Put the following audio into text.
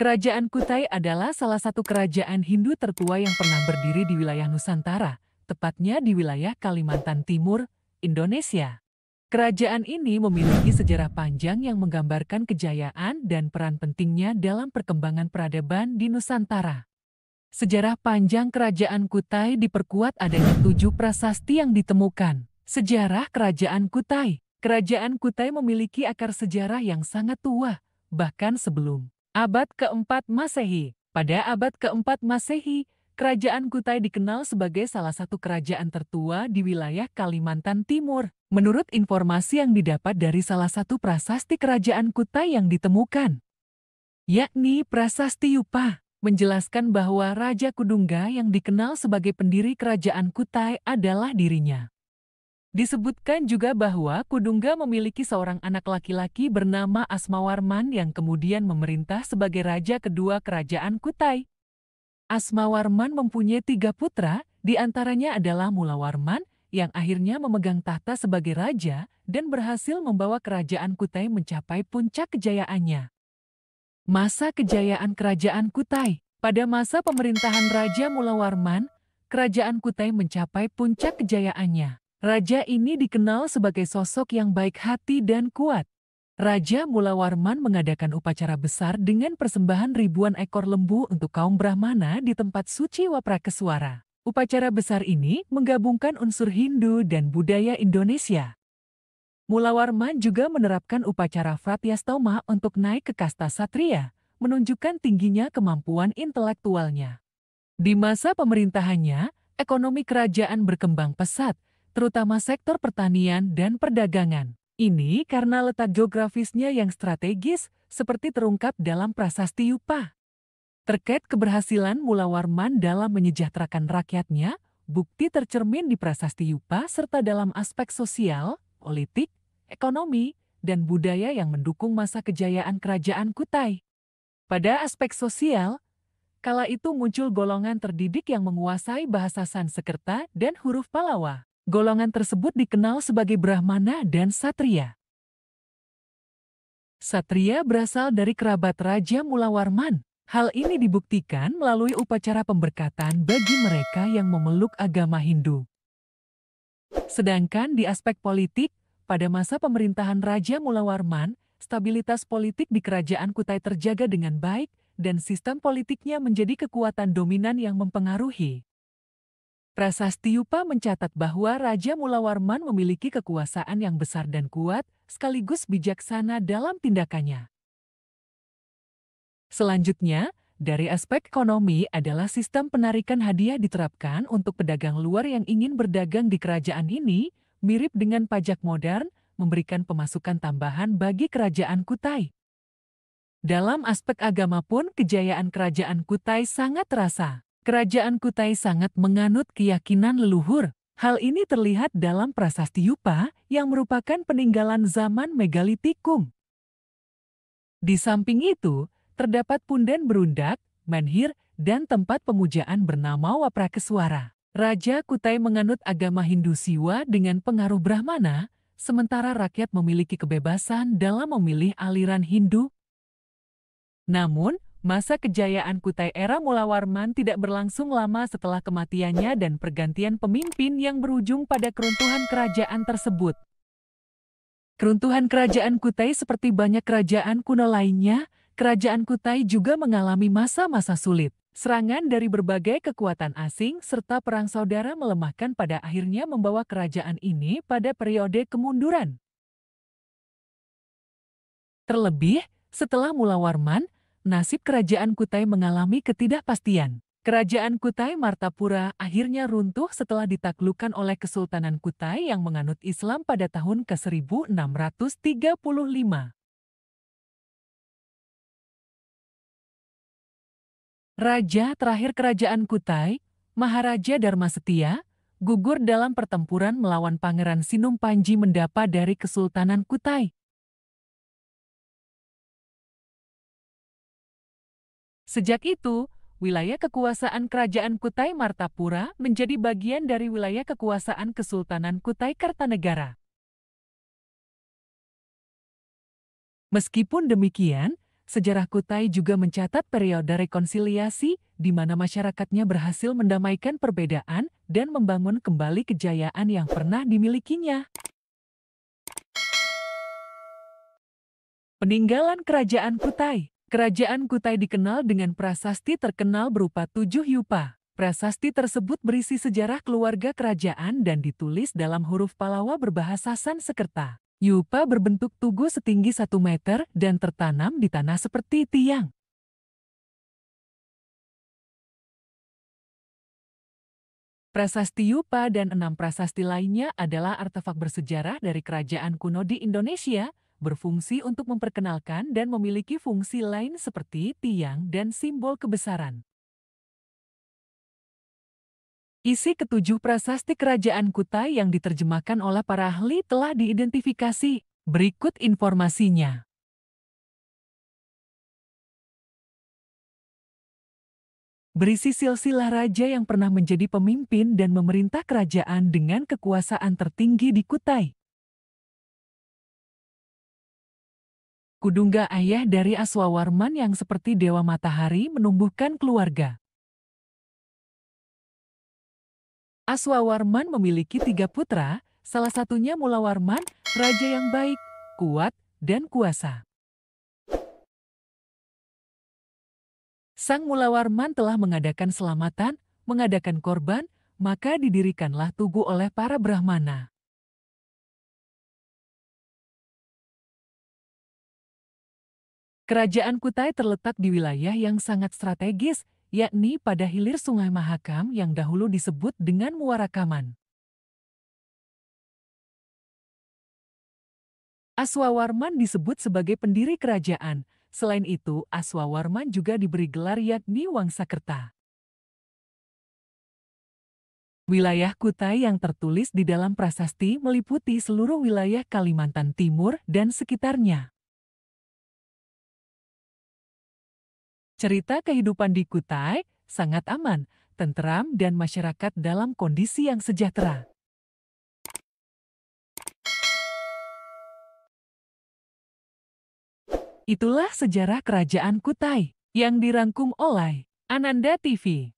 Kerajaan Kutai adalah salah satu kerajaan Hindu tertua yang pernah berdiri di wilayah Nusantara, tepatnya di wilayah Kalimantan Timur, Indonesia. Kerajaan ini memiliki sejarah panjang yang menggambarkan kejayaan dan peran pentingnya dalam perkembangan peradaban di Nusantara. Sejarah panjang Kerajaan Kutai diperkuat adanya 7 prasasti yang ditemukan. Sejarah Kerajaan Kutai. Kerajaan Kutai memiliki akar sejarah yang sangat tua, bahkan sebelum abad keempat Masehi. Pada abad keempat Masehi, Kerajaan Kutai dikenal sebagai salah satu kerajaan tertua di wilayah Kalimantan Timur. Menurut informasi yang didapat dari salah satu prasasti Kerajaan Kutai yang ditemukan, yakni Prasasti Yupa, menjelaskan bahwa Raja Kudungga yang dikenal sebagai pendiri Kerajaan Kutai adalah dirinya. Disebutkan juga bahwa Kudungga memiliki seorang anak laki-laki bernama Asmawarman yang kemudian memerintah sebagai raja kedua Kerajaan Kutai. Asmawarman mempunyai 3 putra, di antaranya adalah Mulawarman, yang akhirnya memegang tahta sebagai raja dan berhasil membawa Kerajaan Kutai mencapai puncak kejayaannya. Masa kejayaan Kerajaan Kutai. Pada masa pemerintahan Raja Mulawarman, Kerajaan Kutai mencapai puncak kejayaannya. Raja ini dikenal sebagai sosok yang baik hati dan kuat. Raja Mulawarman mengadakan upacara besar dengan persembahan ribuan ekor lembu untuk kaum Brahmana di tempat suci Waprakeswara. Upacara besar ini menggabungkan unsur Hindu dan budaya Indonesia. Mulawarman juga menerapkan upacara Fratyastoma untuk naik ke kasta Satria, menunjukkan tingginya kemampuan intelektualnya. Di masa pemerintahannya, ekonomi kerajaan berkembang pesat, terutama sektor pertanian dan perdagangan. Ini karena letak geografisnya yang strategis, seperti terungkap dalam Prasasti Yupa. Terkait keberhasilan Mulawarman dalam menyejahterakan rakyatnya, bukti tercermin di Prasasti Yupa serta dalam aspek sosial, politik, ekonomi, dan budaya yang mendukung masa kejayaan Kerajaan Kutai. Pada aspek sosial, kala itu muncul golongan terdidik yang menguasai bahasa Sanskerta dan huruf Palawa. Golongan tersebut dikenal sebagai Brahmana dan Satria. Satria berasal dari kerabat Raja Mulawarman. Hal ini dibuktikan melalui upacara pemberkatan bagi mereka yang memeluk agama Hindu. Sedangkan di aspek politik, pada masa pemerintahan Raja Mulawarman, stabilitas politik di Kerajaan Kutai terjaga dengan baik dan sistem politiknya menjadi kekuatan dominan yang mempengaruhi. Prasasti Yupa mencatat bahwa Raja Mulawarman memiliki kekuasaan yang besar dan kuat, sekaligus bijaksana dalam tindakannya. Selanjutnya, dari aspek ekonomi adalah sistem penarikan hadiah diterapkan untuk pedagang luar yang ingin berdagang di kerajaan ini, mirip dengan pajak modern, memberikan pemasukan tambahan bagi Kerajaan Kutai. Dalam aspek agama pun kejayaan Kerajaan Kutai sangat terasa. Kerajaan Kutai sangat menganut keyakinan leluhur. Hal ini terlihat dalam Prasasti Yupa yang merupakan peninggalan zaman Megalitikum. Di samping itu, terdapat punden berundak, menhir, dan tempat pemujaan bernama Waprakeswara. Raja Kutai menganut agama Hindu Siwa dengan pengaruh Brahmana, sementara rakyat memiliki kebebasan dalam memilih aliran Hindu. Namun, masa kejayaan Kutai era Mulawarman tidak berlangsung lama setelah kematiannya dan pergantian pemimpin yang berujung pada keruntuhan kerajaan tersebut. Keruntuhan Kerajaan Kutai seperti banyak kerajaan kuno lainnya, Kerajaan Kutai juga mengalami masa-masa sulit. Serangan dari berbagai kekuatan asing serta perang saudara melemahkan pada akhirnya membawa kerajaan ini pada periode kemunduran. Terlebih, setelah Mulawarman, nasib Kerajaan Kutai mengalami ketidakpastian. Kerajaan Kutai Martapura akhirnya runtuh setelah ditaklukkan oleh Kesultanan Kutai yang menganut Islam pada tahun ke-1635. Raja terakhir Kerajaan Kutai, Maharaja Dharmasetia, gugur dalam pertempuran melawan Pangeran Sinum Panji Mendapa dari Kesultanan Kutai. Sejak itu, wilayah kekuasaan Kerajaan Kutai Martapura menjadi bagian dari wilayah kekuasaan Kesultanan Kutai Kartanegara. Meskipun demikian, Sejarah Kutai juga mencatat periode rekonsiliasi, di mana masyarakatnya berhasil mendamaikan perbedaan dan membangun kembali kejayaan yang pernah dimilikinya. Peninggalan Kerajaan Kutai. Kerajaan Kutai dikenal dengan prasasti terkenal berupa 7 yupa. Prasasti tersebut berisi sejarah keluarga kerajaan dan ditulis dalam huruf Palawa berbahasa Sanskerta. Yupa berbentuk tugu setinggi 1 meter dan tertanam di tanah seperti tiang. Prasasti Yupa dan 6 prasasti lainnya adalah artefak bersejarah dari kerajaan kuno di Indonesia, berfungsi untuk memperkenalkan dan memiliki fungsi lain seperti tiang dan simbol kebesaran. Isi ketujuh prasasti kerajaan Kutai yang diterjemahkan oleh para ahli telah diidentifikasi. Berikut informasinya. Berisi silsilah raja yang pernah menjadi pemimpin dan memerintah kerajaan dengan kekuasaan tertinggi di Kutai. Kudungga, ayah dari Aswawarman yang seperti dewa matahari, menumbuhkan keluarga. Aswawarman memiliki 3 putra, salah satunya Mulawarman, raja yang baik, kuat, dan kuasa. Sang Mulawarman telah mengadakan selamatan, mengadakan korban, maka didirikanlah tugu oleh para Brahmana. Kerajaan Kutai terletak di wilayah yang sangat strategis, yakni pada hilir Sungai Mahakam yang dahulu disebut dengan Muarakaman. Aswawarman disebut sebagai pendiri kerajaan. Selain itu, Aswawarman juga diberi gelar yakni Wangsakerta. Wilayah Kutai yang tertulis di dalam prasasti meliputi seluruh wilayah Kalimantan Timur dan sekitarnya. Cerita kehidupan di Kutai sangat aman, tentram, dan masyarakat dalam kondisi yang sejahtera. Itulah sejarah Kerajaan Kutai yang dirangkum oleh Ananda TV.